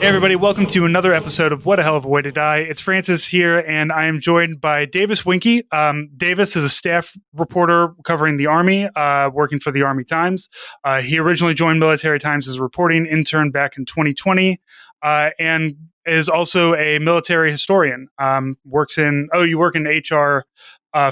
Hey everybody, welcome to another episode of What a Hell of a Way to Die. It's Francis here, and I am joined by Davis Winkie. Davis is a staff reporter covering the Army, working for the Army Times. He originally joined Military Times as a reporting intern back in 2020, and is also a military historian. You work in HR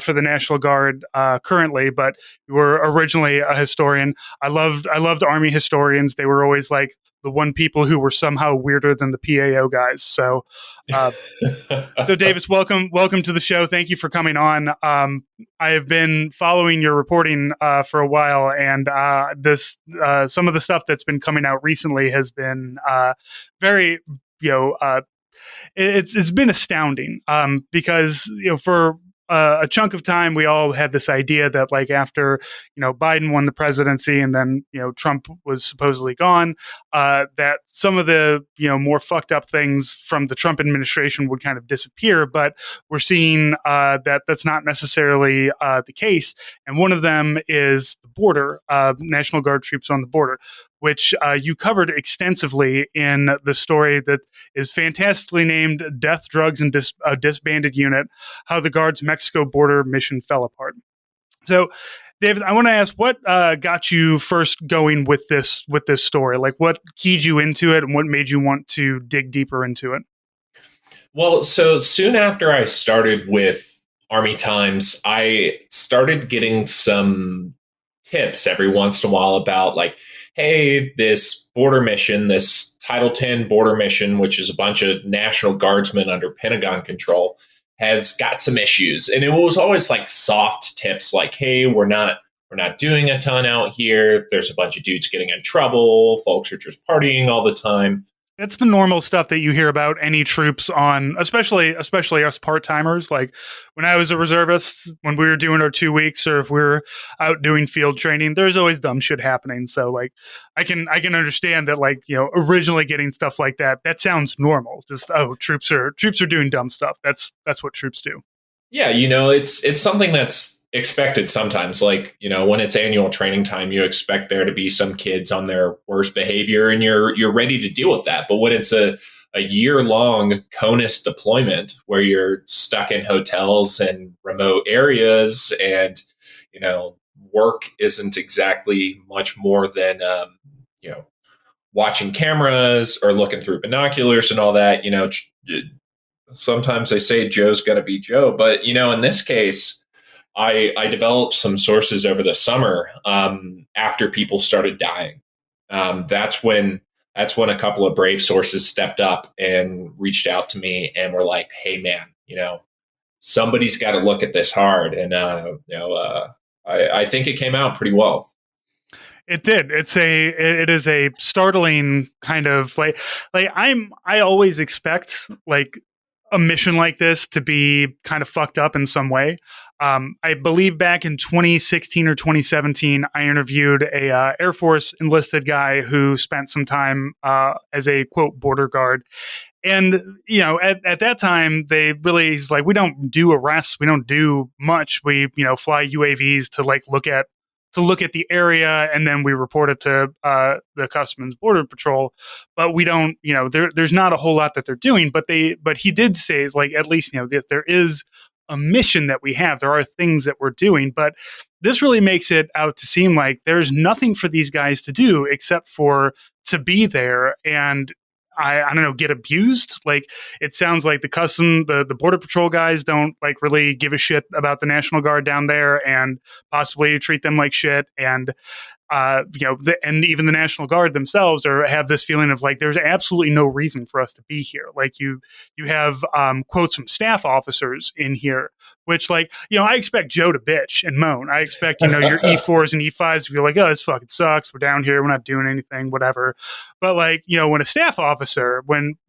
for the National Guard currently, but you were originally a historian. I loved Army historians. They were always like the one people who were somehow weirder than the PAO guys. So, so Davis, welcome to the show. Thank you for coming on. I have been following your reporting for a while, and some of the stuff that's been coming out recently has been very, it's been astounding because for a chunk of time, we all had this idea that, like, after Biden won the presidency and then Trump was supposedly gone, that some of the more fucked up things from the Trump administration would kind of disappear. But we're seeing that that's not necessarily the case. And one of them is the border, National Guard troops on the border, which you covered extensively in the story that is fantastically named Death, Drugs, and a Disbanded Unit, How the Guard's Mexico Border Mission Fell Apart. So, David, I want to ask, what got you first going with this story? Like, what keyed you into it and what made you want to dig deeper into it? Well, so soon after I started with Army Times, I started getting some tips every once in a while about, like, hey, this border mission, this Title 10 border mission, which is a bunch of National Guardsmen under Pentagon control, has got some issues. And it was always like soft tips like, hey, we're not doing a ton out here. There's a bunch of dudes getting in trouble. Folks are just partying all the time. That's the normal stuff that you hear about any troops on, especially us part-timers. Like when I was a reservist, when we were doing our 2 weeks, or if we were out doing field training, there's always dumb shit happening. So, like, I can understand that, like, originally getting stuff like that sounds normal. Just, troops are doing dumb stuff. That's what troops do. Yeah, it's something that's expected sometimes. Like, when it's annual training time, you expect there to be some kids on their worst behavior, and you're ready to deal with that. But when it's a year-long CONUS deployment where you're stuck in hotels and remote areas, and work isn't exactly much more than watching cameras or looking through binoculars and all that, sometimes they say Joe's going to be Joe, but in this case, I developed some sources over the summer after people started dying. That's when a couple of brave sources stepped up and reached out to me and were like, "Hey, man, somebody's got to look at this hard." And I think it came out pretty well. It did. It is a startling kind of like I always expect, like, a mission like this to be kind of fucked up in some way. I believe back in 2016 or 2017, I interviewed a Air Force enlisted guy who spent some time as a, quote, border guard. And, at that time, he's like, we don't do arrests. We don't do much. We, fly UAVs to, like, look at the area, and then we report it to the Customs Border Patrol. But we don't, there's not a whole lot that they're doing. But he did say, is like, at least, there is a mission that we have. There are things that we're doing. But this really makes it out to seem like there's nothing for these guys to do except for to be there and, I don't know, get abused. Like, it sounds like the Border Patrol guys don't, like, really give a shit about the National Guard down there, and possibly treat them like shit. And and even the National Guard themselves have this feeling of, like, there's absolutely no reason for us to be here. Like, you have quotes from staff officers in here, which, like, I expect Joe to bitch and moan. I expect, your E4s and E5s to be like, oh, this fucking sucks. We're down here. We're not doing anything, whatever. But, like, when a staff officer,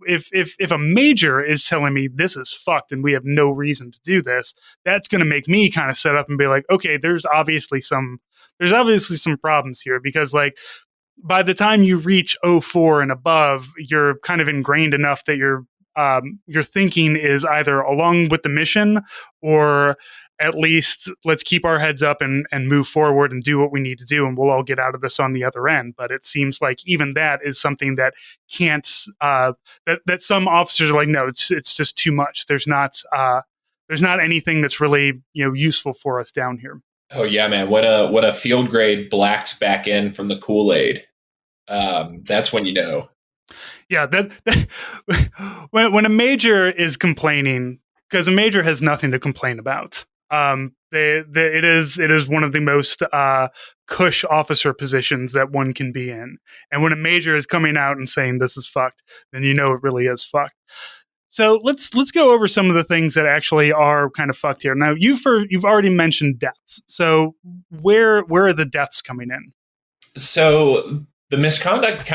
if a major is telling me this is fucked and we have no reason to do this, that's going to make me kind of set up and be like, okay, there's obviously some problems here, because, like, by the time you reach 04 and above, you're kind of ingrained enough that your thinking is either along with the mission or at least let's keep our heads up and move forward and do what we need to do, and we'll all get out of this on the other end. But it seems like even that is something that can't that some officers are like, no, it's just too much. There's not anything that's really useful for us down here. Oh yeah, man! When a field grade blacks back in from the Kool Aid, that's when you know. Yeah, that when a major is complaining, because a major has nothing to complain about. It is one of the most cush officer positions that one can be in, and when a major is coming out and saying this is fucked, then you know it really is fucked. So let's go over some of the things that actually are kind of fucked here. Now you've already mentioned deaths. So where are the deaths coming in? So the misconduct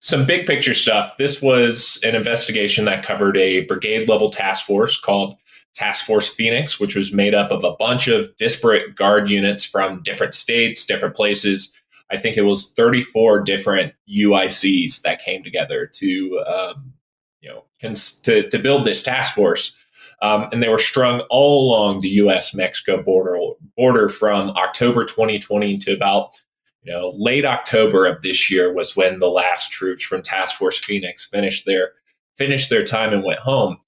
some big picture stuff. This was an investigation that covered a brigade level task force called Task Force Phoenix, which was made up of a bunch of disparate guard units from different states, different places. I think it was 34 different UICs that came together to build this task force. And they were strung all along the U.S.-Mexico border from October 2020 to about late October of this year was when the last troops from Task Force Phoenix finished their time and went home.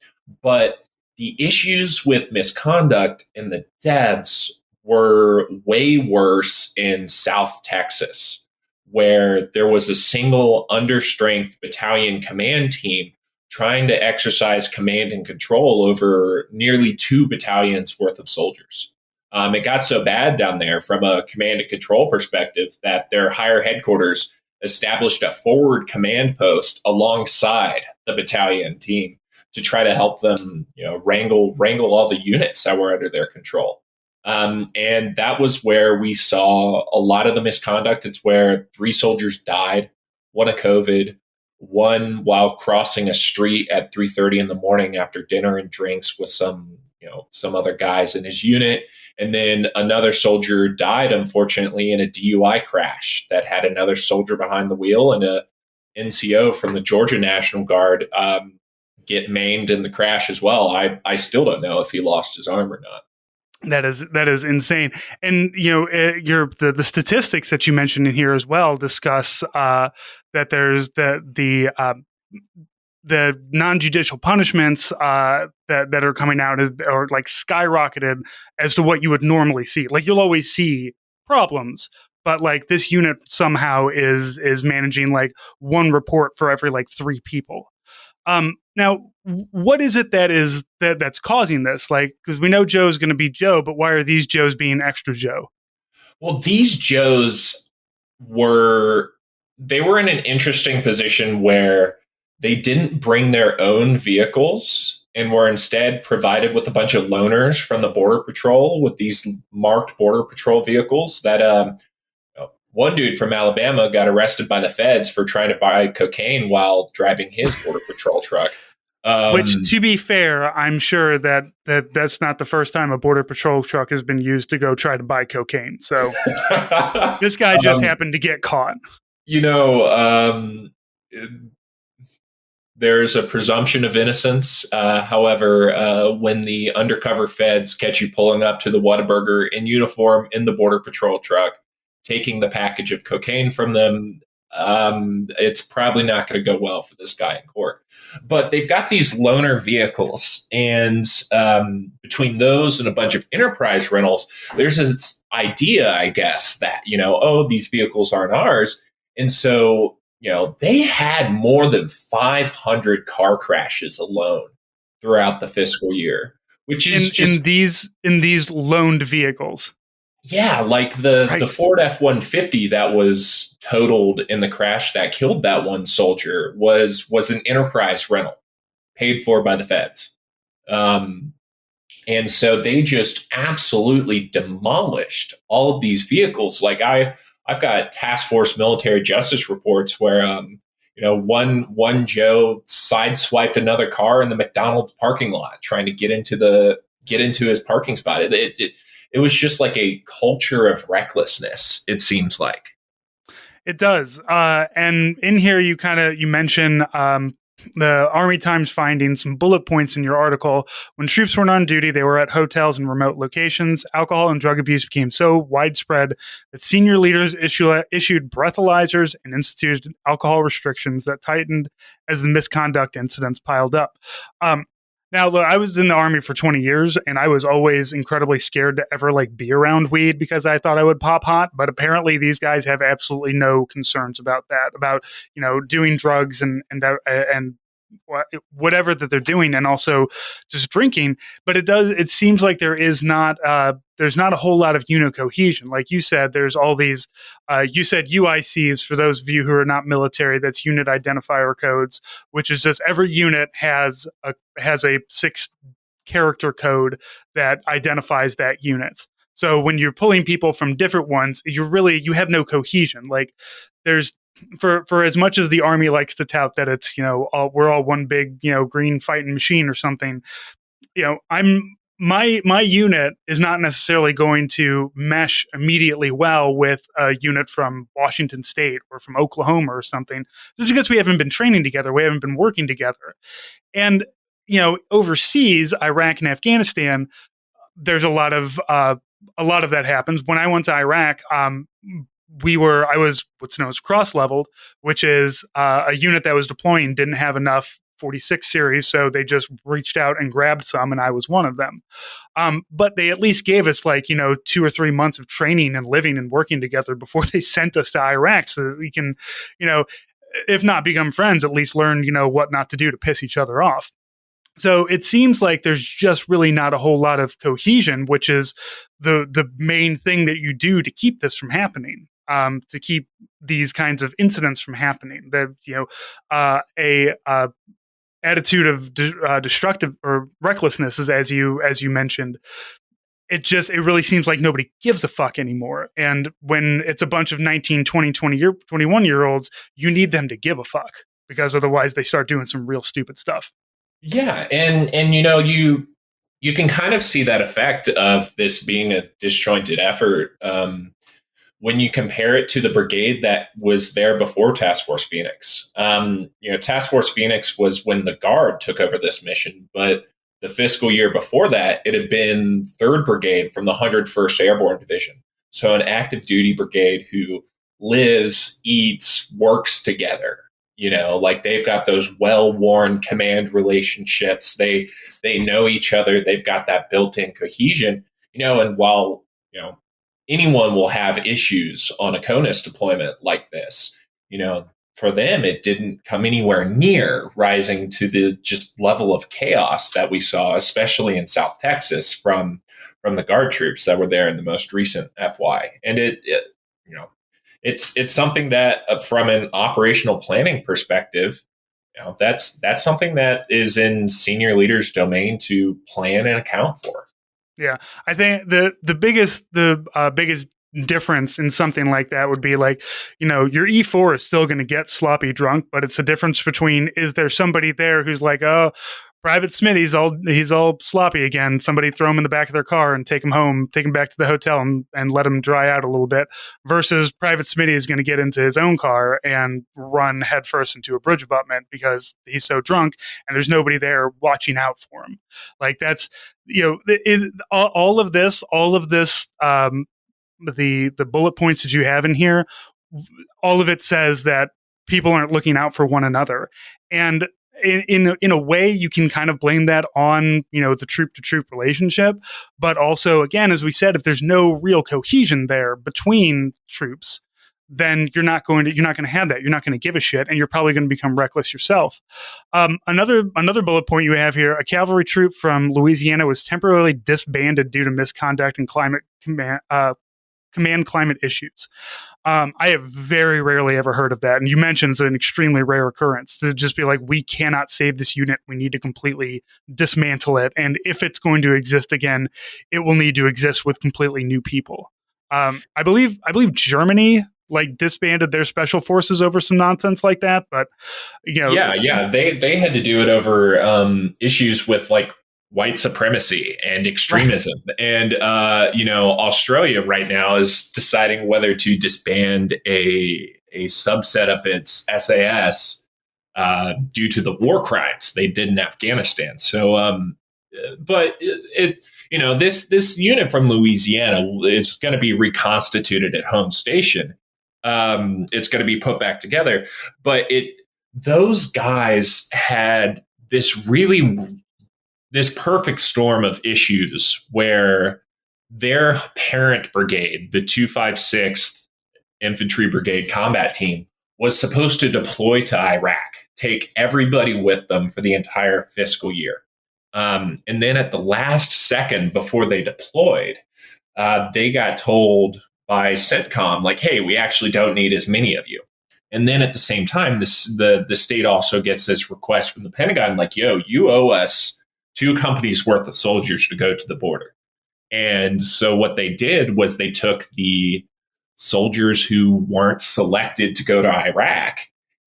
But the issues with misconduct and the deaths were way worse in South Texas, where there was a single understrength battalion command team trying to exercise command and control over nearly 2 battalions worth of soldiers. It got so bad down there from a command and control perspective that their higher headquarters established a forward command post alongside the battalion team to try to help them, wrangle all the units that were under their control. And that was where we saw a lot of the misconduct. It's where 3 soldiers died, one of COVID, one while crossing a street at 3:30 in the morning after dinner and drinks with some other guys in his unit. And then another soldier died, unfortunately, in a DUI crash that had another soldier behind the wheel, and a NCO from the Georgia National Guard get maimed in the crash as well. I still don't know if he lost his arm or not. That is insane. And the statistics that you mentioned in here as well discuss that there's the non-judicial punishments that are coming out are like skyrocketed as to what you would normally see. Like you'll always see problems, but like this unit somehow is managing like one report for every like 3 people. Now, what is it that's causing this? Like, because we know Joe's going to be Joe, but why are these Joes being extra Joe? Well, these Joes were in an interesting position where they didn't bring their own vehicles and were instead provided with a bunch of loaners from the Border Patrol with these marked Border Patrol vehicles that one dude from Alabama got arrested by the feds for trying to buy cocaine while driving his Border Patrol truck. Which, to be fair, I'm sure that's not the first time a Border Patrol truck has been used to go try to buy cocaine. So this guy just happened to get caught. There's a presumption of innocence. However, when the undercover feds catch you pulling up to the Whataburger in uniform in the Border Patrol truck, taking the package of cocaine from them, it's probably not going to go well for this guy in court. But they've got these loaner vehicles, and between those and a bunch of enterprise rentals, there's this idea, I guess, that, these vehicles aren't ours. And so, they had more than 500 car crashes alone throughout the fiscal year, which is in these loaned vehicles. Yeah, like the Ford F-150 that was totaled in the crash that killed that one soldier was an enterprise rental paid for by the feds. And so they just absolutely demolished all of these vehicles. Like I've got task force military justice reports where one Joe sideswiped another car in the McDonald's parking lot trying to get into his parking spot. It was just like a culture of recklessness, it seems like. It does. And in here, you mention the Army Times finding some bullet points in your article. When troops weren't on duty, they were at hotels and remote locations. Alcohol and drug abuse became so widespread that senior leaders issued breathalyzers and instituted alcohol restrictions that tightened as the misconduct incidents piled up. Now, look, I was in the Army for 20 years, and I was always incredibly scared to ever like be around weed because I thought I would pop hot. But apparently, these guys have absolutely no concerns about that, about doing drugs and whatever that they're doing, and also just drinking. But it seems like there's not a whole lot of unit cohesion. Like you said, there's all these you said UICs. For those of you who are not military, that's unit identifier codes, which is just every unit has a 6-character code that identifies that unit. So when you're pulling people from different ones, you have no cohesion. Like there's for as much as the Army likes to tout that it's we're all one big green fighting machine or something. My unit is not necessarily going to mesh immediately well with a unit from Washington State or from Oklahoma or something, just because we haven't been training together, we haven't been working together. And overseas, Iraq and Afghanistan, there's a lot of that happens. When I went to Iraq, I was what's known as cross-leveled, which is a unit that was deploying didn't have enough 46 series, so they just reached out and grabbed some, and I was one of them. But they at least gave us 2 or 3 months of training and living and working together before they sent us to Iraq, so that we can, if not become friends, at least learn, what not to do to piss each other off. So it seems like there's just really not a whole lot of cohesion, which is the main thing that you do to keep this from happening, to keep these kinds of incidents from happening. That a attitude of destructive or recklessness is, as you mentioned. It really seems like nobody gives a fuck anymore. And when it's a bunch of 19, 20, 21-year-olds, you need them to give a fuck, because otherwise they start doing some real stupid stuff. Yeah, and you can kind of see that effect of this being a disjointed effort when you compare it to the brigade that was there before Task Force Phoenix. Task Force Phoenix was when the Guard took over this mission, but the fiscal year before that, it had been 3rd Brigade from the 101st Airborne Division. So an active duty brigade who lives, eats, works together. Like they've got those well-worn command relationships. They know each other. They've got that built-in cohesion. And while anyone will have issues on a CONUS deployment like this, for them it didn't come anywhere near rising to the just level of chaos that we saw, especially in South Texas from the Guard troops that were there in the most recent FY. And it's something that, from an operational planning perspective, that's something that is in senior leaders' domain to plan and account for. Yeah, I think the biggest difference in something like that would be like, your E4 is still going to get sloppy drunk, but it's a difference between, is there somebody there who's like, oh, Private Smitty, he's all sloppy again. Somebody throw him in the back of their car and take him home, take him back to the hotel and let him dry out a little bit, versus Private Smitty is going to get into his own car and run headfirst into a bridge abutment because he's so drunk and there's nobody there watching out for him. Like that's, all of this, the bullet points that you have in here, all of it says that people aren't looking out for one another. And in a way, you can kind of blame that on the troop to troop relationship, but also, again, as we said, if there's no real cohesion there between troops, then you're not going to have that. You're not going to give a shit, and you're probably going to become reckless yourself. Another bullet point you have here: a cavalry troop from Louisiana was temporarily disbanded due to misconduct and command climate issues. I have very rarely ever heard of that. And you mentioned it's an extremely rare occurrence to just be like, we cannot save this unit. We need to completely dismantle it. And if it's going to exist again, it will need to exist with completely new people. I believe Germany disbanded their special forces over some nonsense like that. But they had to do it over issues with white supremacy and extremism. Right. And, Australia right now is deciding whether to disband a subset of its SAS due to the war crimes they did in Afghanistan. So, but this unit from Louisiana is going to be reconstituted at home station. It's going to be put back together, but those guys had this perfect storm of issues where their parent brigade, the 256th Infantry Brigade Combat Team, was supposed to deploy to Iraq, take everybody with them for the entire fiscal year. And then at the last second before they deployed, they got told by CENTCOM, like, hey, we actually don't need as many of you. And then at the same time, the state also gets this request from the Pentagon, like, yo, you owe us 2 companies worth of soldiers to go to the border. And so what they did was they took the soldiers who weren't selected to go to Iraq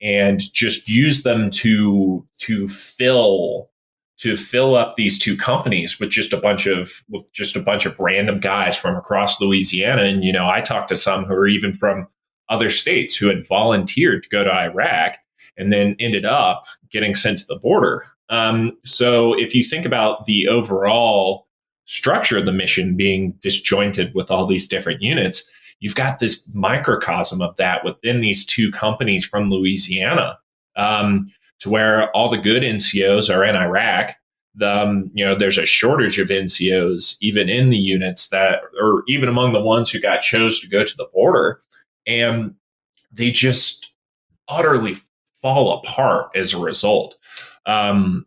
and just used them to fill up these 2 companies with just a bunch of random guys from across Louisiana. And I talked to some who are even from other states who had volunteered to go to Iraq and then ended up getting sent to the border. So if you think about the overall structure of the mission being disjointed with all these different units, you've got this microcosm of that within these 2 companies from Louisiana, to where all the good NCOs are in Iraq. There's a shortage of NCOs even in the units or even among the ones who got chose to go to the border, and they just utterly fall apart as a result. One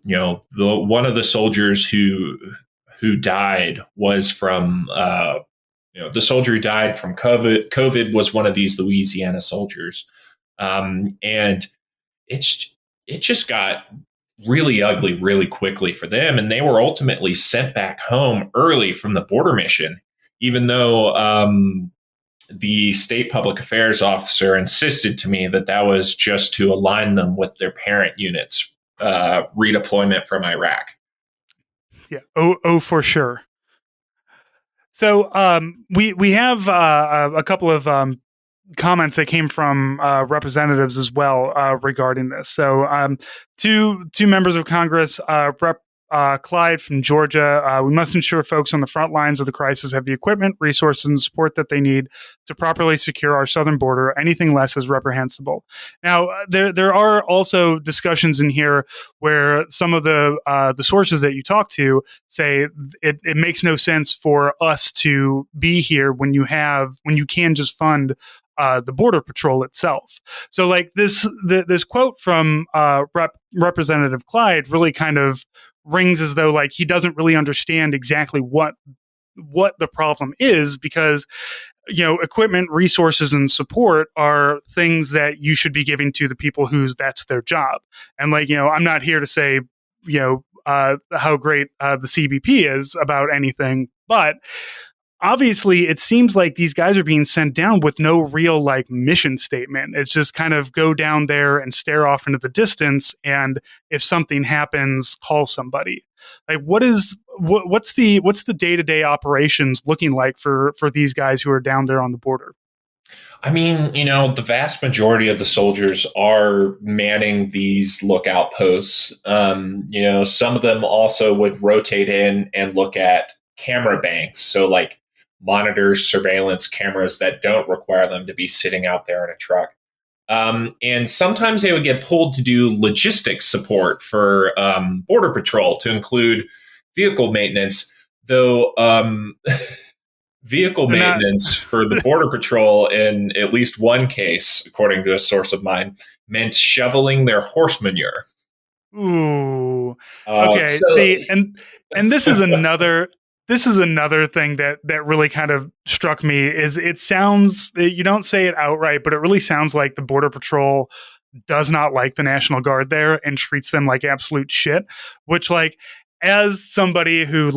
of the soldiers who died was from the soldier who died from COVID. COVID was one of these Louisiana soldiers, and it just got really ugly really quickly for them, and they were ultimately sent back home early from the border mission, even though the state public affairs officer insisted to me that was just to align them with their parent units redeployment from Iraq. Yeah. Oh, for sure. So we have a couple of comments that came from representatives as well regarding this. So two members of Congress, Rep. Clyde from Georgia, we must ensure folks on the front lines of the crisis have the equipment, resources, and support that they need to properly secure our southern border. Anything less is reprehensible. Now, there are also discussions in here where some of the sources that you talk to say it makes no sense for us to be here when you can just fund the Border Patrol itself. So, like this quote from Representative Clyde really kind of rings as though like he doesn't really understand exactly what the problem is, because equipment, resources, and support are things that you should be giving to the people that's their job. And I'm not here to say how great the CBP is about anything, but obviously it seems like these guys are being sent down with no real mission statement. It's just kind of go down there and stare off into the distance, and if something happens, call somebody. Like what's the day-to-day operations looking like for these guys who are down there on the border? I mean, the vast majority of the soldiers are manning these lookout posts. Some of them also would rotate in and look at camera banks. So like monitors, surveillance cameras that don't require them to be sitting out there in a truck. And sometimes they would get pulled to do logistics support for Border Patrol, to include vehicle maintenance, though vehicle maintenance for the Border Patrol, in at least one case, according to a source of mine, meant shoveling their horse manure. Ooh. Okay. See, and this is another thing that really kind of struck me. Is it sounds, you don't say it outright, but it really sounds like the Border Patrol does not like the National Guard there and treats them like absolute shit, which as somebody who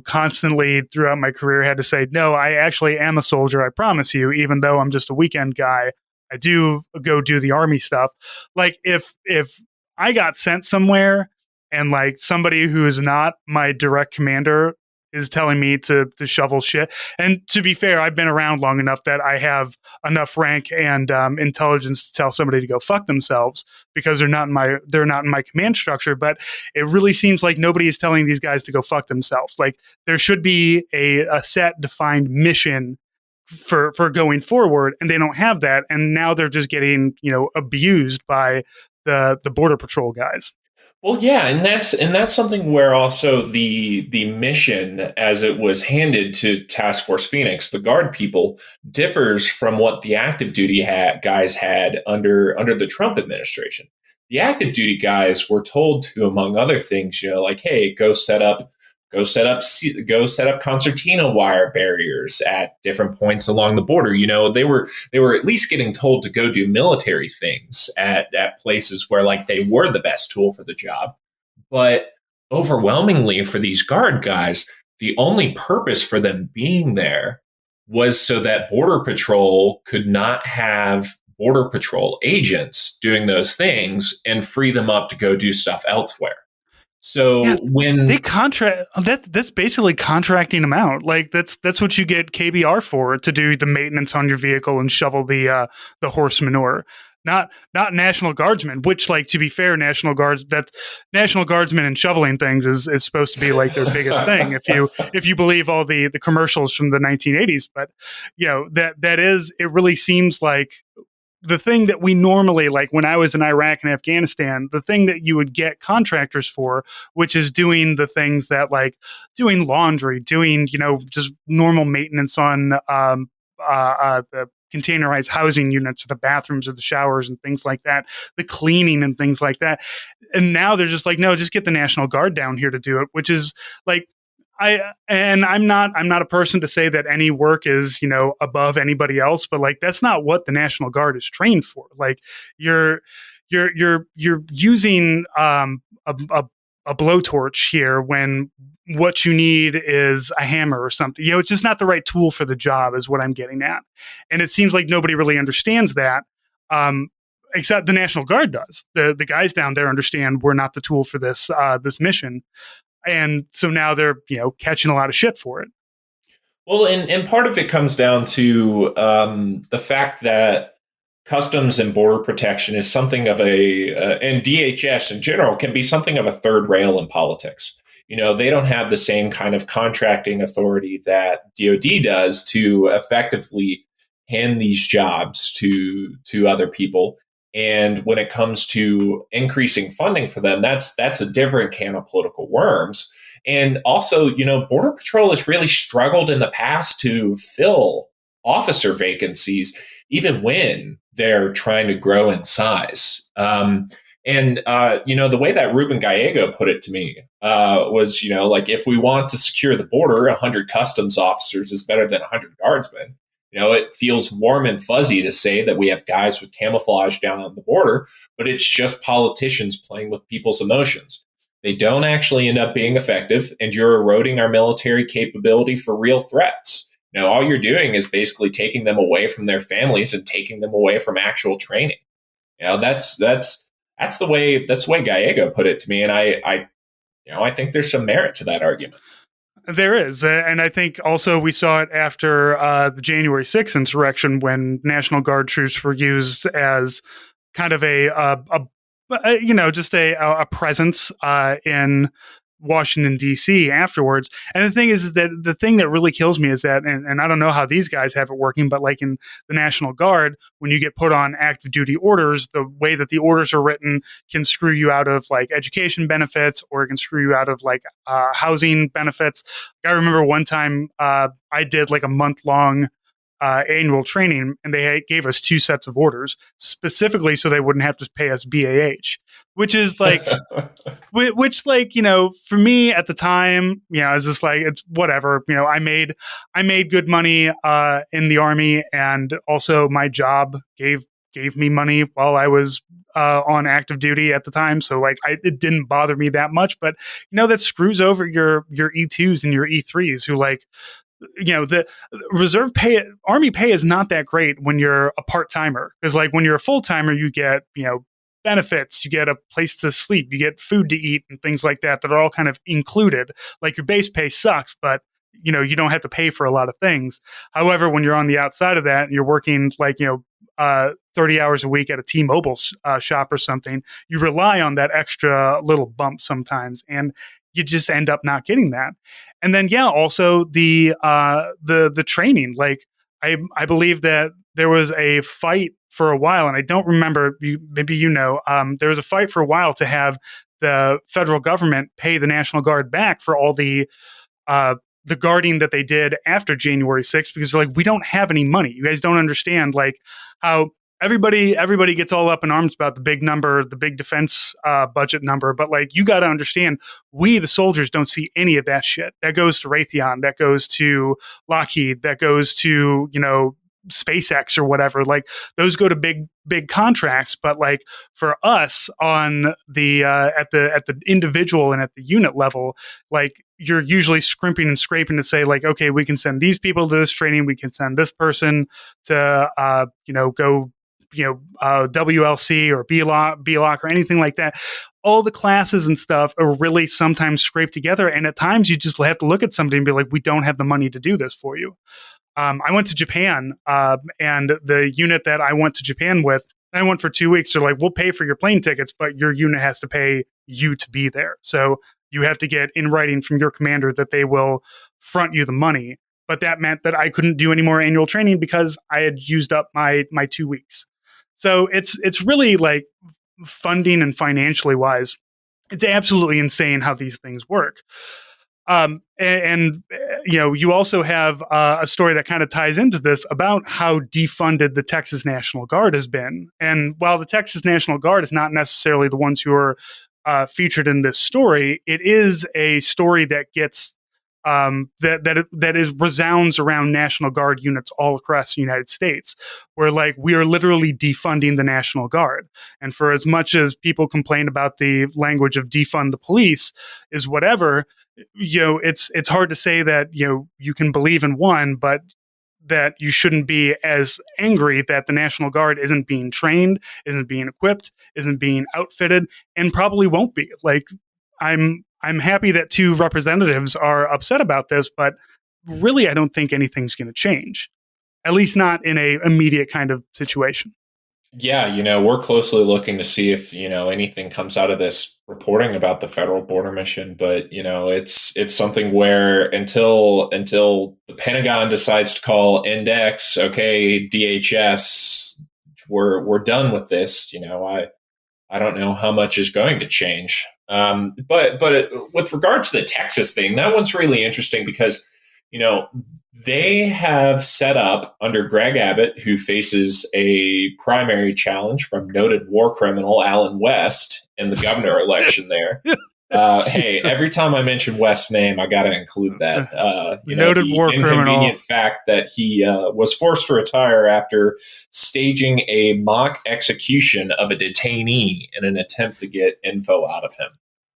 constantly throughout my career had to say, no, I actually am a soldier, I promise you, even though I'm just a weekend guy, I do go do the Army stuff. If I got sent somewhere and somebody who is not my direct commander is telling me to shovel shit. And to be fair, I've been around long enough that I have enough rank and intelligence to tell somebody to go fuck themselves because they're not in my command structure. But it really seems like nobody is telling these guys to go fuck themselves. Like there should be a set defined mission for going forward, and they don't have that, and now they're just getting abused by the border patrol guys. Well, yeah, and that's something where also the mission as it was handed to Task Force Phoenix, the guard people, differs from what the active duty guys had under the Trump administration. The active duty guys were told to, among other things, like, hey, go set up concertina wire barriers at different points along the border. They were at least getting told to go do military things at places where like they were the best tool for the job. But overwhelmingly for these guard guys, the only purpose for them being there was so that Border Patrol could not have Border Patrol agents doing those things and free them up to go do stuff elsewhere. Yeah, So they when contract. That's basically contracting them out. Like that's what you get KBR for, to do the maintenance on your vehicle and shovel the horse manure. Not National Guardsmen, which, like, to be fair, National Guardsmen and shoveling things is supposed to be like their biggest thing, if you believe all the commercials from the 1980s. But it really seems like the thing that we normally, like when I was in Iraq and Afghanistan, the thing that you would get contractors for, which is doing the things that, like, doing laundry, doing, just normal maintenance on the containerized housing units, or the bathrooms or the showers and things like that, the cleaning and things like that. And now they're just like, no, just get the National Guard down here to do it, which is like, I'm not a person to say that any work is above anybody else, but like that's not what the National Guard is trained for. Like you're using a blowtorch here when what you need is a hammer or something. It's just not the right tool for the job, is what I'm getting at. And it seems like nobody really understands that. Except the National Guard does. The guys down there understand we're not the tool for this mission, and so now they're catching a lot of shit for it. Well, and part of it comes down to the fact that customs and border protection is something of and DHS in general can be something of a third rail in politics. They don't have the same kind of contracting authority that DoD does to effectively hand these jobs to other people. And when it comes to increasing funding for them, that's a different can of political worms. And also, Border Patrol has really struggled in the past to fill officer vacancies, even when they're trying to grow in size. The way that Ruben Gallego put it to me was, like, if we want to secure the border, 100 customs officers is better than 100 guardsmen. It feels warm and fuzzy to say that we have guys with camouflage down on the border, but it's just politicians playing with people's emotions. They don't actually end up being effective, and you're eroding our military capability for real threats. All you're doing is basically taking them away from their families and taking them away from actual training. That's the way Gallego put it to me, and I think there's some merit to that argument. There is. And I think also we saw it after the January 6th insurrection, when National Guard troops were used as kind of just a presence in Washington, D.C. afterwards. And the thing is that the thing that really kills me is that, and I don't know how these guys have it working, but like in the National Guard, when you get put on active duty orders, the way that the orders are written can screw you out of like education benefits, or it can screw you out of like housing benefits. I remember one time I did like a month-long annual training, and they gave us 2 sets of orders specifically so they wouldn't have to pay us BAH, which is like, for me at the time, I was just like, it's whatever. I made good money in the Army, and also my job gave me money while I was on active duty at the time. So like, it didn't bother me that much, but that screws over your E2s and your E3s, who, like, the reserve pay, Army pay is not that great when you're a part-timer, because like when you're a full-timer, you get benefits, you get a place to sleep, you get food to eat, and things like that that are all kind of included. Like your base pay sucks, but you don't have to pay for a lot of things. However, when you're on the outside of that and you're working 30 hours a week at a T-Mobile shop or something, you rely on that extra little bump sometimes, and you just end up not getting that. And then also the training. Like I believe that there was a fight for a while, and I don't remember. Maybe there was a fight for a while to have the federal government pay the National Guard back for all the guarding that they did after January 6th, because they're like, we don't have any money. You guys don't understand like how everybody gets all up in arms about the big number, the big defense budget number. But like, you got to understand, we, the soldiers, don't see any of that shit. That goes to Raytheon, that goes to Lockheed, that goes to, SpaceX or whatever. Like those go to big contracts, but like for us on the at the individual and at the unit level, like you're usually scrimping and scraping to say like, okay, we can send these people to this training, we can send this person to go WLC or BLOC or anything like that. All the classes and stuff are really sometimes scraped together, and at times you just have to look at somebody and be like, we don't have the money to do this for you. I went to Japan, and the unit that I went to Japan with, I went for 2 weeks. They're like, we'll pay for your plane tickets, but your unit has to pay you to be there. So you have to get in writing from your commander that they will front you the money. But that meant that I couldn't do any more annual training because I had used up my 2 weeks. So it's really like funding and wise, it's absolutely insane how these things work. You also have a story that kind of ties into this about how defunded the Texas National Guard has been. And while the Texas National Guard is not necessarily the ones who are featured in this story, it is a story that gets resounds around National Guard units all across the United States, where like we are literally defunding the National Guard. And for as much as people complain about the language of defund the police is whatever, it's hard to say that you can believe in one, but that you shouldn't be as angry that the National Guard isn't being trained, isn't being equipped, isn't being outfitted, and probably won't be. Like I'm happy that 2 representatives are upset about this, but really I don't think anything's going to change, at least not in a immediate kind of situation. Yeah, we're closely looking to see if, anything comes out of this reporting about the federal border mission. But, it's something where until the Pentagon decides to call Index, okay, DHS, we're done with this. I don't know how much is going to change. But with regard to the Texas thing, that one's really interesting because, they have set up under Greg Abbott, who faces a primary challenge from noted war criminal Alan West in the governor election there. Hey, every time I mention West's name, I got to include that. Noted the war inconvenient criminal. fact that he was forced to retire after staging a mock execution of a detainee in an attempt to get info out of him.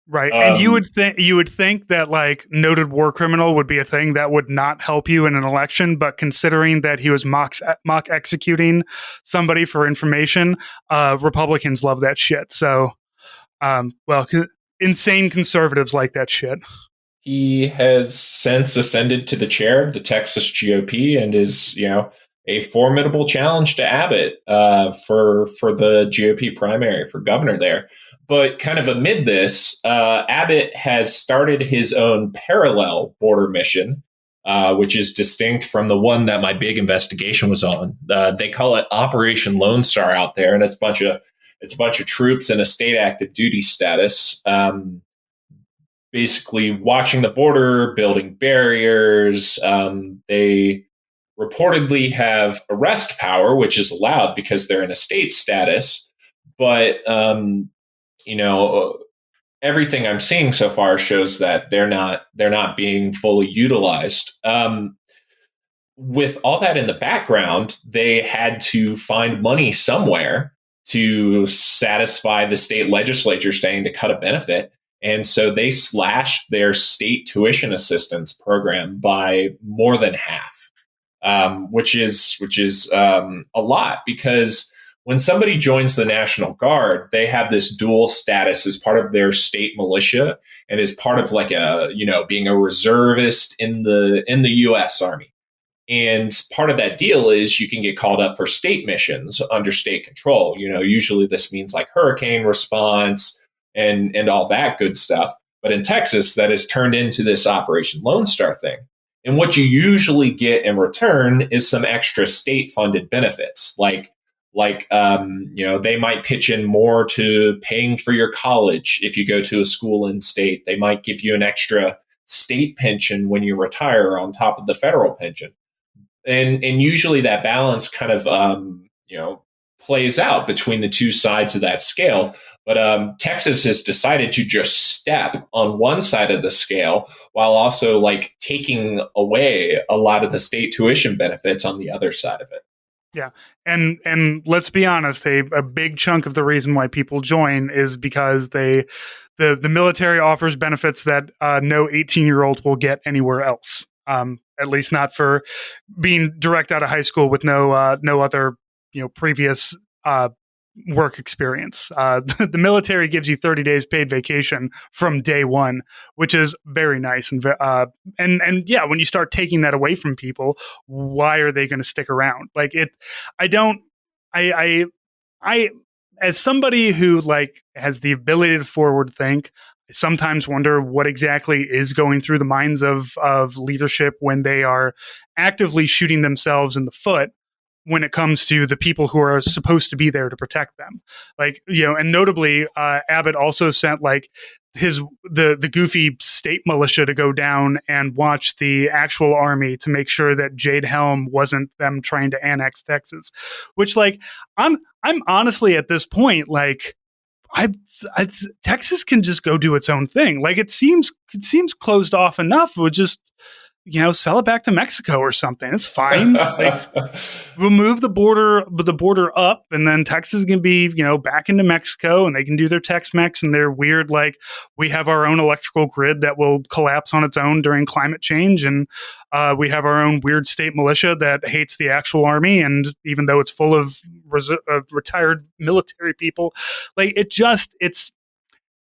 Right. And you would think that like noted war criminal would be a thing that would not help you in an election, but considering that he was mock executing somebody for information, Republicans love that shit. So, insane conservatives like that shit. He has since ascended to the chair of the Texas GOP and is, a formidable challenge to Abbott for the GOP primary for governor there. But kind of amid this, Abbott has started his own parallel border mission, which is distinct from the one that my big investigation was on. They call it Operation Lone Star out there, and it's a bunch of troops in a state active duty status. Basically watching the border, building barriers. They reportedly have arrest power, which is allowed because they're in a state status. But, everything I'm seeing so far shows that they're not being fully utilized. With all that in the background, they had to find money somewhere to satisfy the state legislature saying to cut a benefit. And so they slashed their state tuition assistance program by more than half, which is a lot because when somebody joins the National Guard, they have this dual status as part of their state militia and as part of like a, being a reservist in the US Army. And part of that deal is you can get called up for state missions under state control. Usually this means like hurricane response and all that good stuff. But in Texas, that has turned into this Operation Lone Star thing. And what you usually get in return is some extra state funded benefits, they might pitch in more to paying for your college if you go to a school in state. They might give you an extra state pension when you retire on top of the federal pension. And usually that balance kind of plays out between the two sides of that scale. But Texas has decided to just step on one side of the scale while also like taking away a lot of the state tuition benefits on the other side of it. Yeah. And let's be honest, a big chunk of the reason why people join is because the military offers benefits that no 18-year-old will get anywhere else. At least not for being direct out of high school with no other previous work experience. The military gives you 30 days paid vacation from day one, which is very nice. And yeah, when you start taking that away from people, why are they going to stick around? Like I as somebody who like has the ability to forward think, I sometimes wonder what exactly is going through the minds of leadership when they are actively shooting themselves in the foot when it comes to the people who are supposed to be there to protect them. Like, and notably, Abbott also sent like the goofy state militia to go down and watch the actual army to make sure that Jade Helm wasn't them trying to annex Texas, which like, I'm honestly at this point, like, Texas can just go do its own thing. Like it seems closed off enough. We'll just, sell it back to Mexico or something. It's fine. Like we'll move the border up, and then Texas can be, back into Mexico, and they can do their Tex-Mex and their weird, like, we have our own electrical grid that will collapse on its own during climate change. And we have our own weird state militia that hates the actual army. And even though it's full of retired military people, like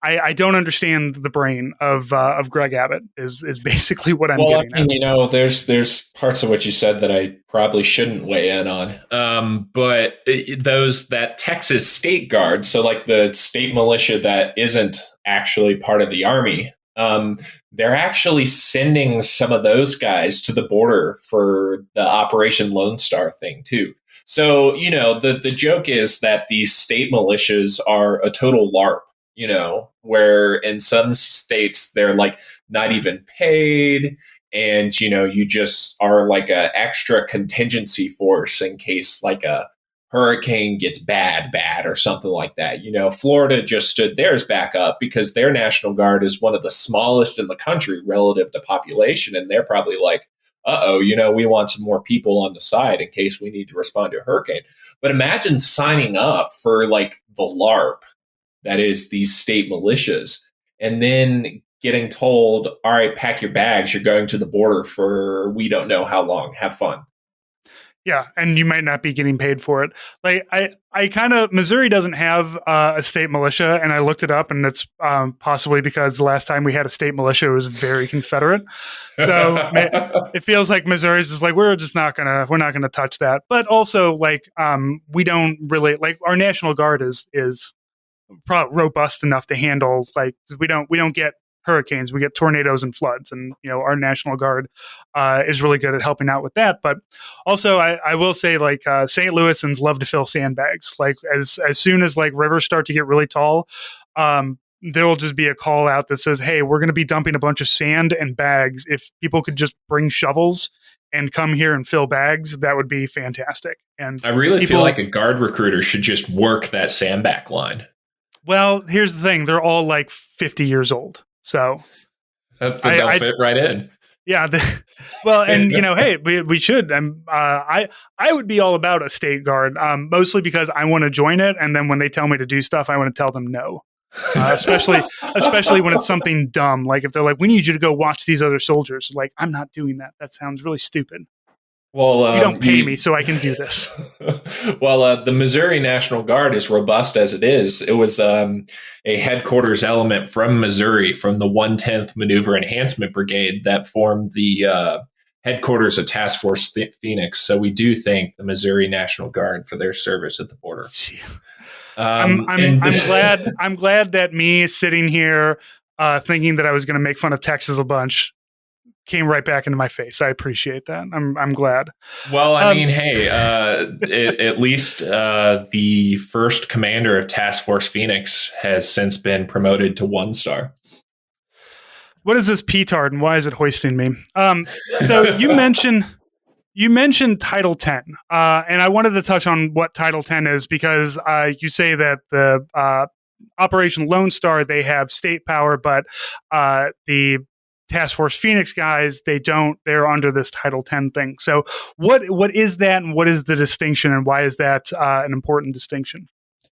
I don't understand the brain of Greg Abbott is basically what I'm getting at. There's parts of what you said that I probably shouldn't weigh in on. But that Texas State Guard, so like the state militia that isn't actually part of the army, they're actually sending some of those guys to the border for the Operation Lone Star thing too. So, the joke is that these state militias are a total LARP. Where in some states they're like not even paid, and you just are like a extra contingency force in case like a hurricane gets bad or something like that. Florida just stood theirs back up because their National Guard is one of the smallest in the country relative to population, and they're probably like, we want some more people on the side in case we need to respond to a hurricane. But imagine signing up for like the LARP that is these state militias, and then getting told, all right, pack your bags, you're going to the border for we don't know how long, have fun. Yeah, and you might not be getting paid for it. Like I kind of, Missouri doesn't have a state militia, and I looked it up, and it's possibly because the last time we had a state militia, it was very Confederate. So it feels like Missouri's just like, we're not gonna touch that. But also, like, we don't really, like, our National Guard is robust enough to handle, like, we don't get hurricanes, we get tornadoes and floods, and our National Guard is really good at helping out with that. But also I will say, like, St. Louisans love to fill sandbags. Like as soon as like rivers start to get really tall, there will just be a call out that says, hey, we're going to be dumping a bunch of sand and bags. If people could just bring shovels and come here and fill bags, that would be fantastic. And I really feel like a guard recruiter should just work that sandbag line. Well, here's the thing. They're all like 50 years old. So they'll fit right in. Yeah. Well, and hey, we should. I would be all about a state guard, mostly because I want to join it. And then when they tell me to do stuff, I want to tell them no. Especially when it's something dumb. Like if they're like, we need you to go watch these other soldiers. Like, I'm not doing that. That sounds really stupid. Well, You don't pay me, so I can do this. well, the Missouri National Guard, as robust as it is, it was a headquarters element from Missouri, from the 110th Maneuver Enhancement Brigade that formed the headquarters of Task Force Phoenix. So we do thank the Missouri National Guard for their service at the border. I'm glad that me sitting here thinking that I was going to make fun of Texas a bunch came right back into my face. I appreciate that. I'm glad. Well, I mean, hey, at least the first commander of Task Force Phoenix has since been promoted to 1-star. What is this petard and why is it hoisting me? So you mentioned Title 10, and I wanted to touch on what Title 10 is because you say that the Operation Lone Star, they have state power, but the Task Force Phoenix guys, they don't. They're under this Title 10 thing. So what is that, and what is the distinction, and why is that an important distinction?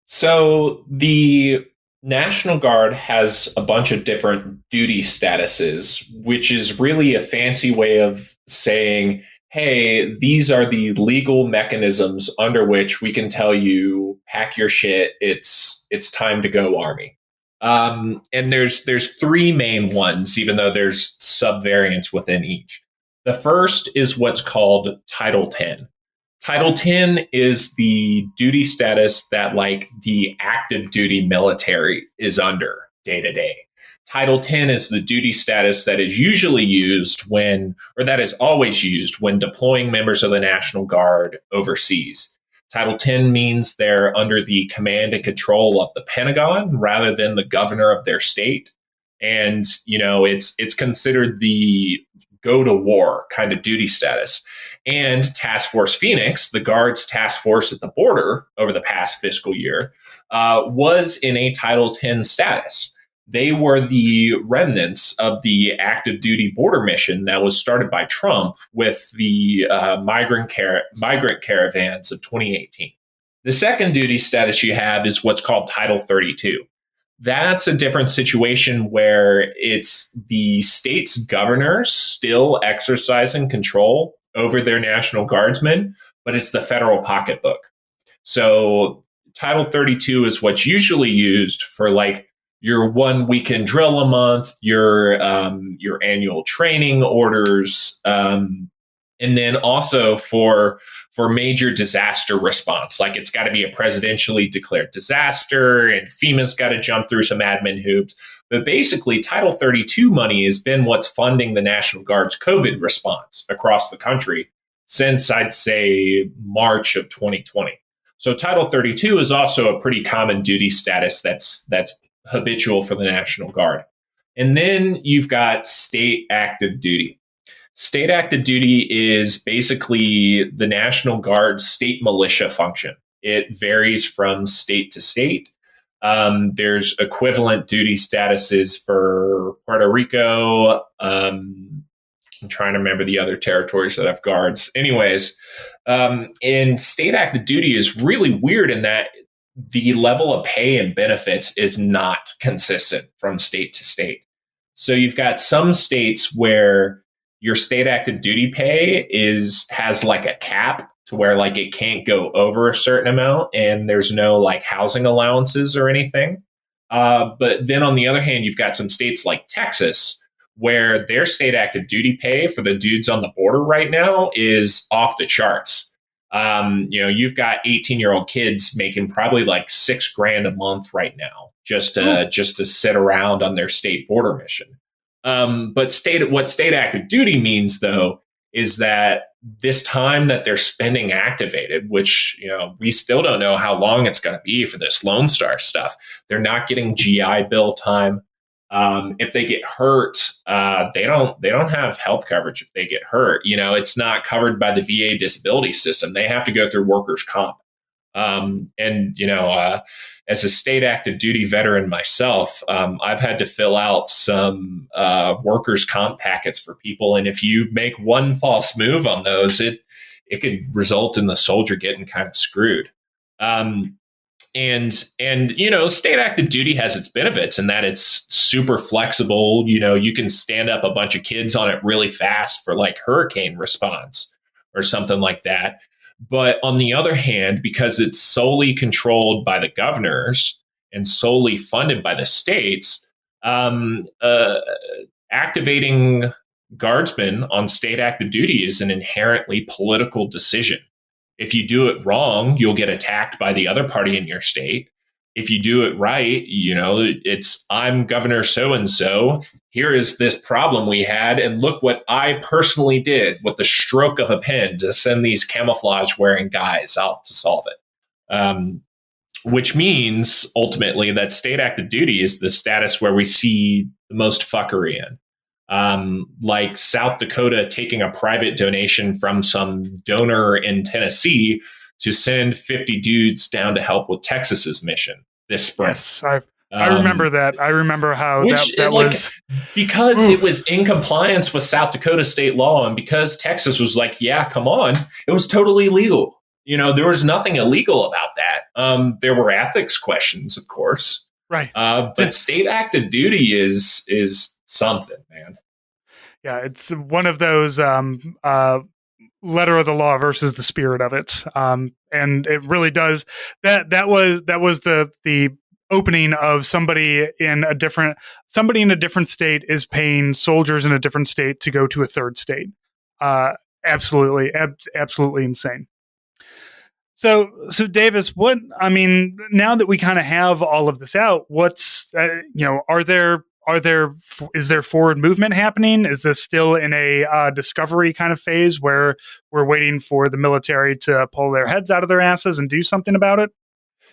So the National Guard has a bunch of different duty statuses, which is really a fancy way of saying, hey, these are the legal mechanisms under which we can tell you, pack your shit, it's time to go, Army. And there's three main ones, even though there's subvariants within each. The first is what's called Title 10. Title 10 is the duty status that like the active duty military is under day to day. Title 10 is the duty status that is usually used when, or that is always used when deploying members of the National Guard overseas. Title 10 means they're under the command and control of the Pentagon rather than the governor of their state. And, you know, it's considered the go to war kind of duty status. And Task Force Phoenix, the Guard's task force at the border over the past fiscal year, was in a Title 10 status. They were the remnants of the active duty border mission that was started by Trump with the migrant caravans of 2018. The second duty status you have is what's called Title 32. That's a different situation where it's the state's governors still exercising control over their National Guardsmen, but it's the federal pocketbook. So Title 32 is what's usually used for like your 1 weekend drill a month, your annual training orders, and then also for major disaster response. Like it's got to be a presidentially declared disaster, and FEMA's got to jump through some admin hoops. But basically, Title 32 money has been what's funding the National Guard's COVID response across the country since, I'd say, March of 2020. So Title 32 is also a pretty common duty status that's habitual for the National Guard. And then you've got state active duty. State active duty is basically the National Guard's state militia function. It varies from state to state. There's equivalent duty statuses for Puerto Rico. I'm trying to remember the other territories that have guards. Anyways, and state active duty is really weird in that the level of pay and benefits is not consistent from state to state. So you've got some states where your state active duty pay has like a cap to where like it can't go over a certain amount, and there's no like housing allowances or anything. But then on the other hand, you've got some states like Texas where their state active duty pay for the dudes on the border right now is off the charts. You've got 18-year-old kids making probably like $6,000 a month right now just to sit around on their state border mission. But what state active duty means, though, is that this time that they're spending activated, which we still don't know how long it's going to be for this Lone Star stuff, they're not getting GI Bill time. If they get hurt, they don't have health coverage if they get hurt. It's not covered by the VA disability system. They have to go through workers' comp. As a state active duty veteran myself, I've had to fill out some workers' comp packets for people. And if you make one false move on those, it could result in the soldier getting kind of screwed. And state active duty has its benefits in that it's super flexible. You can stand up a bunch of kids on it really fast for like hurricane response, or something like that. But on the other hand, because it's solely controlled by the governors and solely funded by the states, um, uh, activating guardsmen on state active duty is an inherently political decision. If you do it wrong, you'll get attacked by the other party in your state. If you do it right, it's I'm Governor so and so. Here is this problem we had, and look what I personally did with the stroke of a pen to send these camouflage wearing guys out to solve it. Which means ultimately that state active duty is the status where we see the most fuckery in. Like South Dakota taking a private donation from some donor in Tennessee to send 50 dudes down to help with Texas's mission this spring. Yes, I remember that. I remember how that was because it was in compliance with South Dakota state law, and because Texas was like, yeah, come on, it was totally legal. There was nothing illegal about that. There were ethics questions, of course, right? But state active duty is something, man. Yeah, it's one of those letter of the law versus the spirit of it, and it really does. That was the opening of somebody in a different state is paying soldiers in a different state to go to a third state. Absolutely insane. So Davis, now that we kind of have all of this out, what's is there forward movement happening? Is this still in a discovery kind of phase where we're waiting for the military to pull their heads out of their asses and do something about it?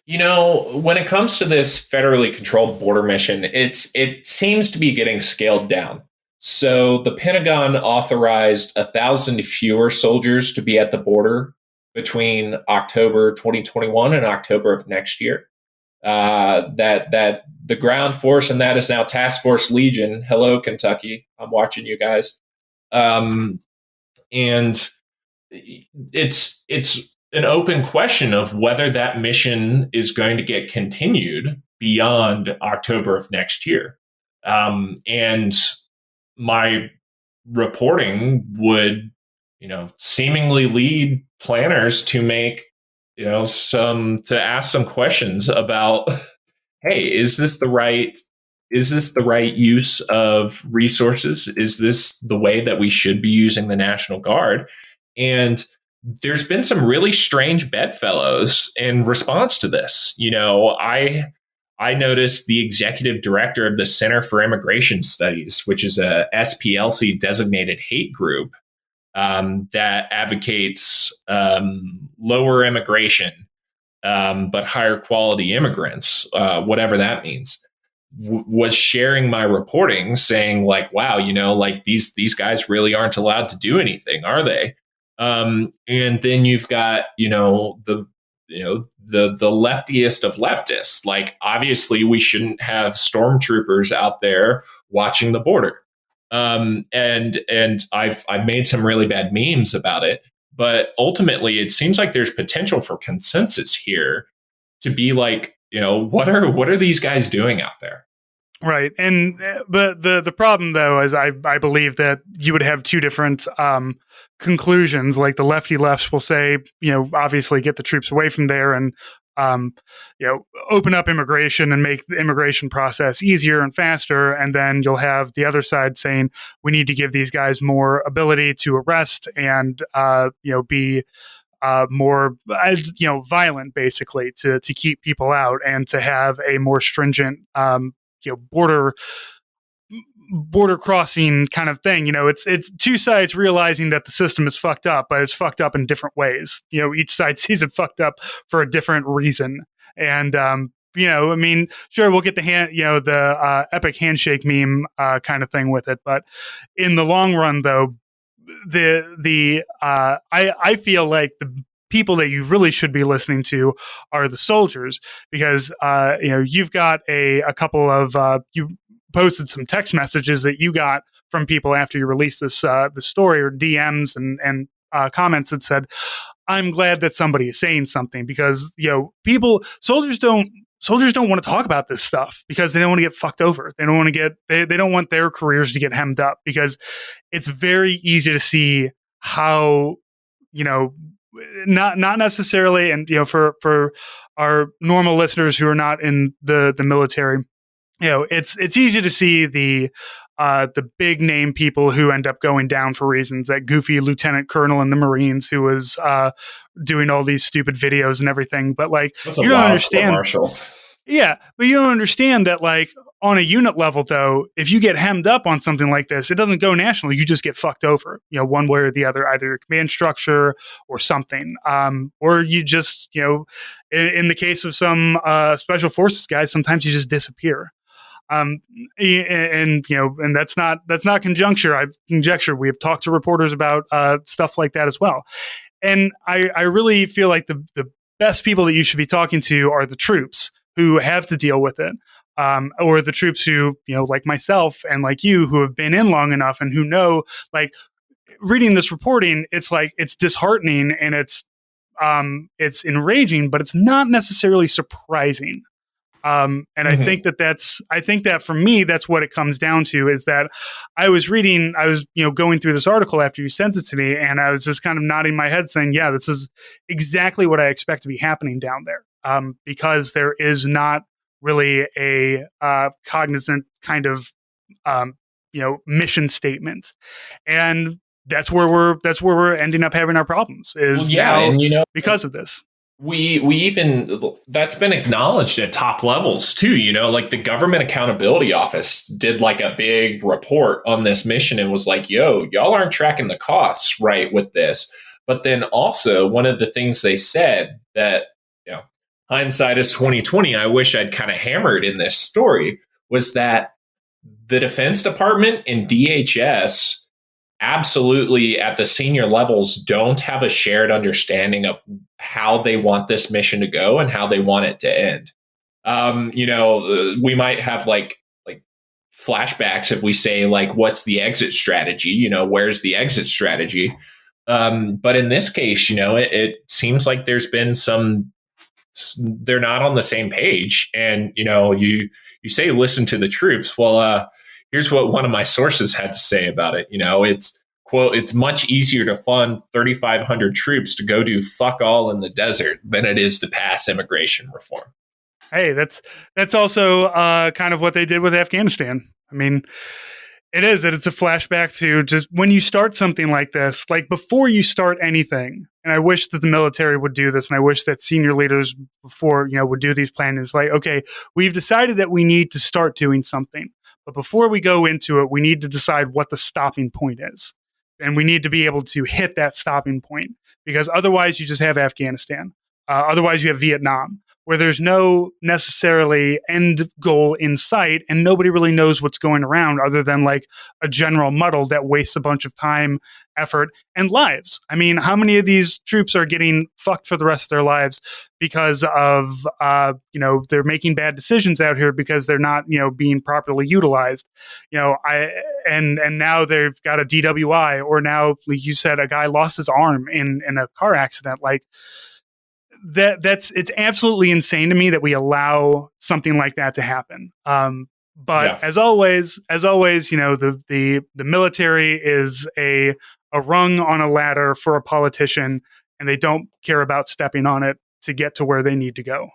When it comes to this federally controlled border mission, it seems to be getting scaled down. So the Pentagon authorized 1,000 fewer soldiers to be at the border between October 2021 and October of next year. That the ground force, and that is now Task Force Legion. Hello, Kentucky. I'm watching you guys. And it's an open question of whether that mission is going to get continued beyond October of next year. And my reporting would, seemingly lead planners to make, to ask some questions about, hey, is this the right use of resources? Is this the way that we should be using the National Guard? And there's been some really strange bedfellows in response to this. I noticed the executive director of the Center for Immigration Studies, which is a SPLC designated hate group that advocates lower immigration, but higher quality immigrants, whatever that means, was sharing my reporting saying like, wow, these guys really aren't allowed to do anything, are they? And then you've got, the leftiest of leftists. Like, obviously we shouldn't have stormtroopers out there watching the border. And I've made some really bad memes about it, but ultimately it seems like there's potential for consensus here to be like, what are these guys doing out there? Right. And the problem, though, is I believe that you would have two different conclusions. Like the lefty lefts will say, obviously get the troops away from there and, open up immigration and make the immigration process easier and faster. And then you'll have the other side saying we need to give these guys more ability to arrest and, be more, violent, basically, to keep people out and to have a more stringent, border crossing kind of thing. It's two sides realizing that the system is fucked up, but it's fucked up in different ways. Each side sees it fucked up for a different reason. And, sure, we'll get the epic handshake meme kind of thing with it. But in the long run, though, I feel like the people that you really should be listening to are the soldiers, because you've got a couple of you posted some text messages that you got from people after you released this the story, or DMs and comments that said, I'm glad that somebody is saying something, because soldiers don't want to talk about this stuff because they don't want to get fucked over. They don't want to get they don't want their careers to get hemmed up, because it's very easy to see how you know, not necessarily, and for our normal listeners who are not in the military, it's easy to see the big name people who end up going down for reasons. That goofy lieutenant colonel in the Marines who was doing all these stupid videos and everything. But like, That's a you don't wild court understand. martial. Yeah, but you don't understand that, like, on a unit level, though, if you get hemmed up on something like this, it doesn't go national. You just get fucked over, one way or the other, either your command structure or something. Or you just, in the case of some special forces guys, sometimes you just disappear. Um, and that's not conjecture. We have talked to reporters about stuff like that as well. And I really feel like the best people that you should be talking to are the troops who have to deal with it, or the troops who, like myself and like you, who have been in long enough and who know, like, reading this reporting, it's like, it's disheartening and it's enraging, but it's not necessarily surprising. And Mm-hmm. I think that for me, that's what it comes down to, is that I was going through this article after you sent it to me, and I was just kind of nodding my head saying, yeah, this is exactly what I expect to be happening down there. Because there is not really a cognizant kind of, um, mission statement. And that's where we're ending up having our problems, Well, is yeah, now and because of this. we even that's been acknowledged at top levels too. Like the Government Accountability Office did like a big report on this mission and was like, "Yo, y'all aren't tracking the costs right with this." But then also one of the things they said that, you know, hindsight is 2020. I wish I'd kind of hammered in this story was that the Defense Department and DHS absolutely at the senior levels don't have a shared understanding of how they want this mission to go and how they want it to end. We might have like flashbacks if we say like, what's the exit strategy? Where's the exit strategy? But in this case, it seems like there's been some. They're not on the same page, and you say listen to the troops. Well, here's what one of my sources had to say about it. It's quote, it's much easier to fund 3,500 troops to go do fuck all in the desert than it is to pass immigration reform. Hey, that's also kind of what they did with Afghanistan. I mean, it's a flashback to just when you start something like this, like before you start anything. And I wish that the military would do this, and I wish that senior leaders before, would do these plans. Like, okay, we've decided that we need to start doing something, but before we go into it, we need to decide what the stopping point is, and we need to be able to hit that stopping point, because otherwise you just have Afghanistan. Otherwise you have Vietnam, where there's no necessarily end goal in sight, and nobody really knows what's going around other than like a general muddle that wastes a bunch of time, effort, and lives. I mean, how many of these troops are getting fucked for the rest of their lives because of they're making bad decisions out here because they're not being properly utilized. And now they've got a DWI, or now, like you said, a guy lost his arm in a car accident. Like, it's absolutely insane to me that we allow something like that to happen. But Yeah. as always, the military is a rung on a ladder for a politician, and they don't care about stepping on it to get to where they need to go.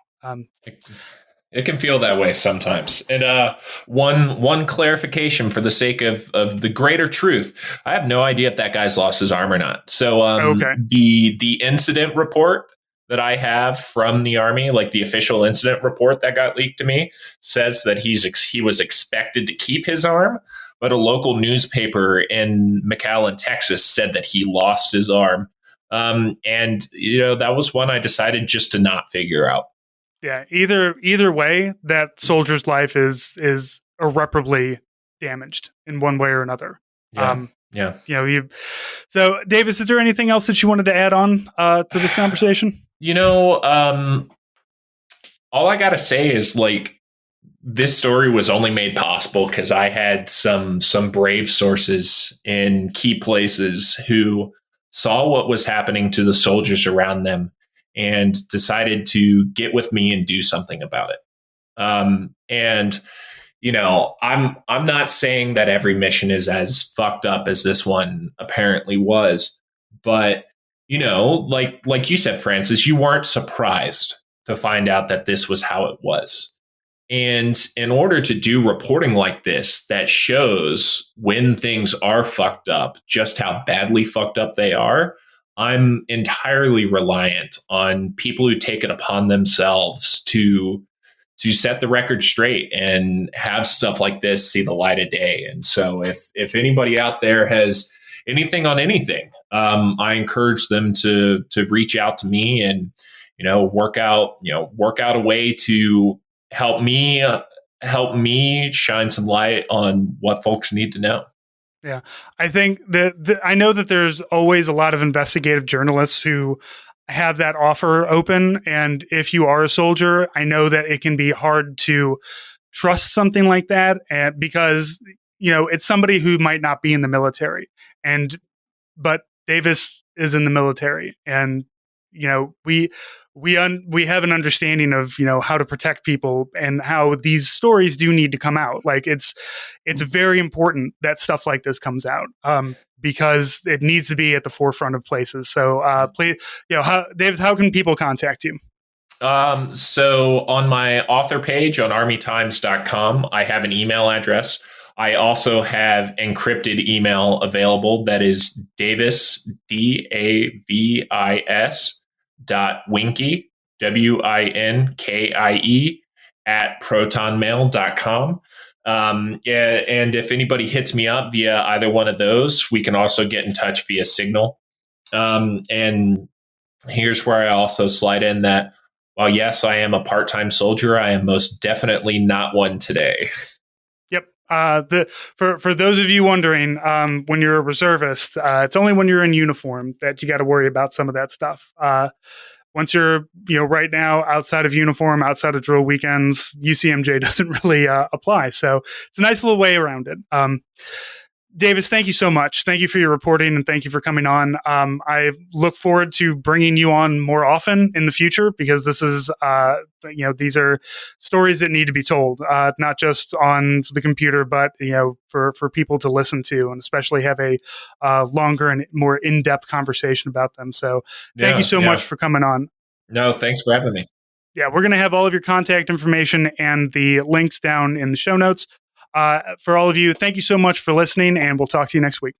It can feel that way sometimes. And one clarification for the sake of the greater truth, I have no idea if that guy's lost his arm or not. So Okay. the incident report that I have from the Army, like the official incident report that got leaked to me, says that he was expected to keep his arm, but a local newspaper in McAllen, Texas, said that he lost his arm. And that was one I decided just to not figure out. Yeah. Either way, that soldier's life is irreparably damaged in one way or another. Yeah. Yeah. So, Davis, is there anything else that you wanted to add on to this conversation? All I gotta say is like this story was only made possible because I had some brave sources in key places who saw what was happening to the soldiers around them and decided to get with me and do something about it. And I'm not saying that every mission is as fucked up as this one apparently was, but like you said, Francis, you weren't surprised to find out that this was how it was. And in order to do reporting like this that shows when things are fucked up, just how badly fucked up they are, I'm entirely reliant on people who take it upon themselves to set the record straight and have stuff like this see the light of day. And so if anybody out there has anything on anything, I encourage them to reach out to me and work out a way to help me shine some light on what folks need to know. Yeah, I think that I know that there's always a lot of investigative journalists who have that offer open. And if you are a soldier, I know that it can be hard to trust something like that, and because it's somebody who might not be in the military, and but Davis is in the military, and we have an understanding of how to protect people and how these stories do need to come out. Like it's very important that stuff like this comes out, because it needs to be at the forefront of places. So please, Davis, how can people contact you? So on my author page on armytimes.com, I have an email address. I also have encrypted email available. That is Davis, DAVIS Winkie, WINKIE at protonmail.com. Yeah, and if anybody hits me up via either one of those, we can also get in touch via Signal. And here's where I also slide in that while yes, I am a part-time soldier, I am most definitely not one today. Yep. For those of you wondering, when you're a reservist, it's only when you're in uniform that you got to worry about some of that stuff. Once you're, right now outside of uniform, outside of drill weekends, UCMJ doesn't really apply. So it's a nice little way around it. Davis, thank you so much. Thank you for your reporting, and thank you for coming on. I look forward to bringing you on more often in the future, because this is, these are stories that need to be told, not just on the computer, but for people to listen to, and especially have a longer and more in-depth conversation about them. So, thank you so much for coming on. No, thanks for having me. Yeah, we're going to have all of your contact information and the links down in the show notes. For all of you, thank you so much for listening, and we'll talk to you next week.